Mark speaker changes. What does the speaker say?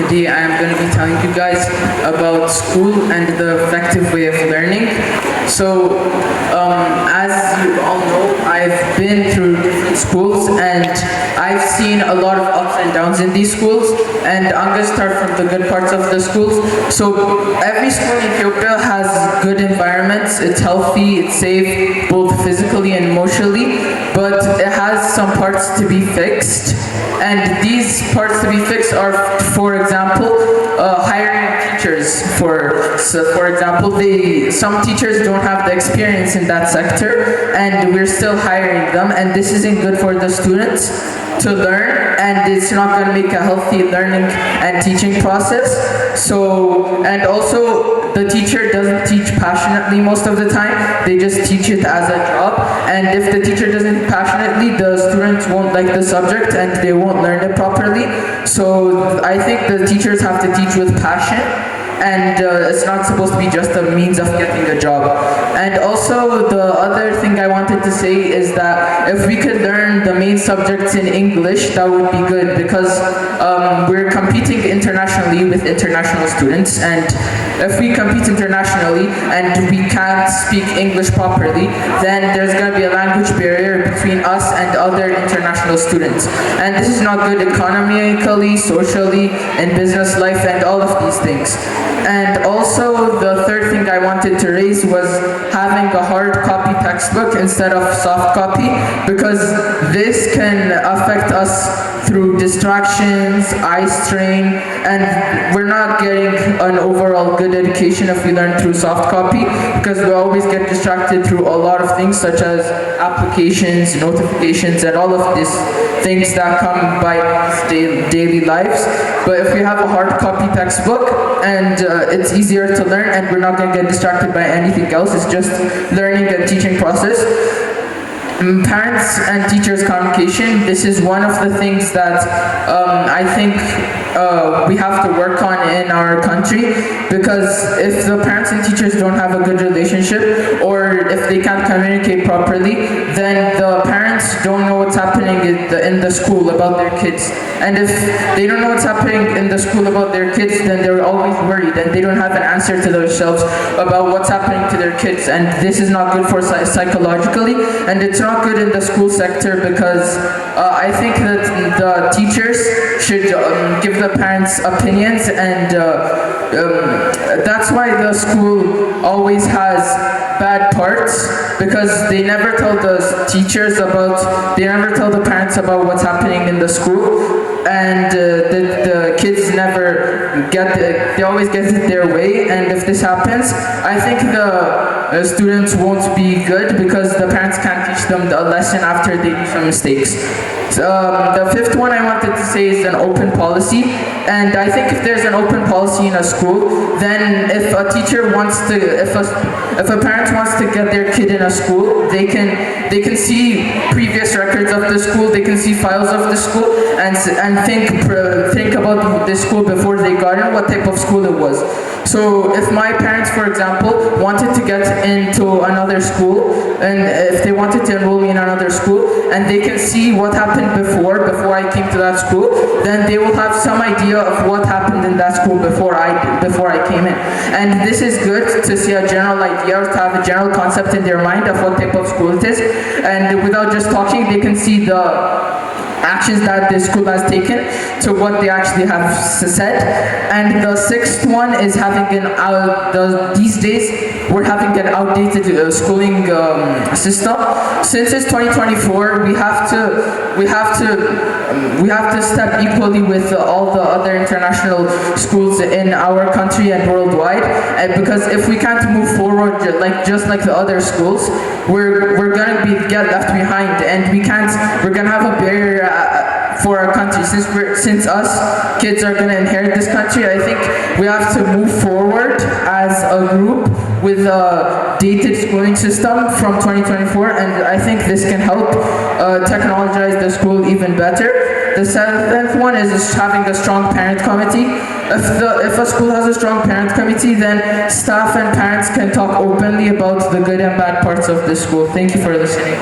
Speaker 1: today I am going to be telling you guys about school and the effective way of learning. So, as you all know, I've been through different schools and I've seen a lot of ups and downs in these schools, and I'm going to start from the good parts of the schools. So, every school in Ethiopia has good environments, it's healthy, it's safe, both physically and emotionally, but it has some parts to be fixed. And these parts to be fixed are, for example, hiring teachers. For example, some teachers don't have the experience in that sector, and we're still hiring them, and this isn't good for the students to learn, and it's not going to make a healthy learning and teaching process. So, and also the teacher doesn't teach passionately most of the time, they just teach it as a job, and if the teacher doesn't passionately, the students won't like the subject and they won't learn it properly. So I think the teachers have to teach with passion, and it's not supposed to be just a means of getting a job. And also the other thing I wanted to say is that if we could learn the main subjects in English, that would be good, because we're competing internationally with international students, and if we compete internationally and we can't speak English properly, then there's going to be a language barrier between us and other international students. And this is not good economically, socially, in business life, and all of these things. And also the third thing I wanted to raise was having a hard copy textbook instead of soft copy, because this can affect us through distractions, eye strain, and we're not getting an overall good education if we learn through soft copy, because we always get distracted through a lot of things such as applications, notifications, and all of these things that come by daily lives. But if we have a hard copy textbook, and it's easier to learn, and we're not going to get distracted by anything else, it's just learning and teaching process. Parents and teachers communication, this is one of the things that I think we have to work on in our country, because if the parents and teachers don't have a good relationship, or if they can't communicate properly, then the parents don't know what's happening in the school about their kids. And if they don't know what's happening in the school about their kids, then they're always worried and they don't have an answer to themselves about what's happening to their kids. And this is not good for psychologically, and it's not good in the school sector, because I think that the teachers should give the parents opinions, and that's why the school always has bad parts, because they never tell the teachers they never tell the parents about what's happening in the school, and the kids never they always get it their way. And if this happens, I think the students won't be good, because the parents can't teach them the lesson after they do some mistakes. The fifth one I wanted to say is an open policy, and I think if there's an open policy in a school, then if a teacher wants to, if a parent wants to get their kid in a school, they can see previous records of the school, they can see files of the school, and think about the school before they got in, what type of school it was. So if my parents, for example, wanted to get into another school, and if they wanted to enroll me in another school, and they can see what happened before I came to that school, then they will have some idea of what happened in that school before I came in. And this is good to see a general idea, or to have a general concept in their mind of what type of school it is, and without just talking, they can see the actions that the school has taken to what they actually have said. And the sixth one is having these days we're having an outdated schooling system. Since it's 2024, we have to step equally with all the other international schools in our country and worldwide. And because if we can't move forward just like the other schools, we're gonna get left behind, and we're gonna have a barrier for our country. Since us kids are gonna inherit this country, I think we have to move forward as a group with a dated schooling system from 2024, and I think this can help technologize the school even better. The seventh one is having a strong parent committee. If a school has a strong parent committee, then staff and parents can talk openly about the good and bad parts of the school. Thank you for listening.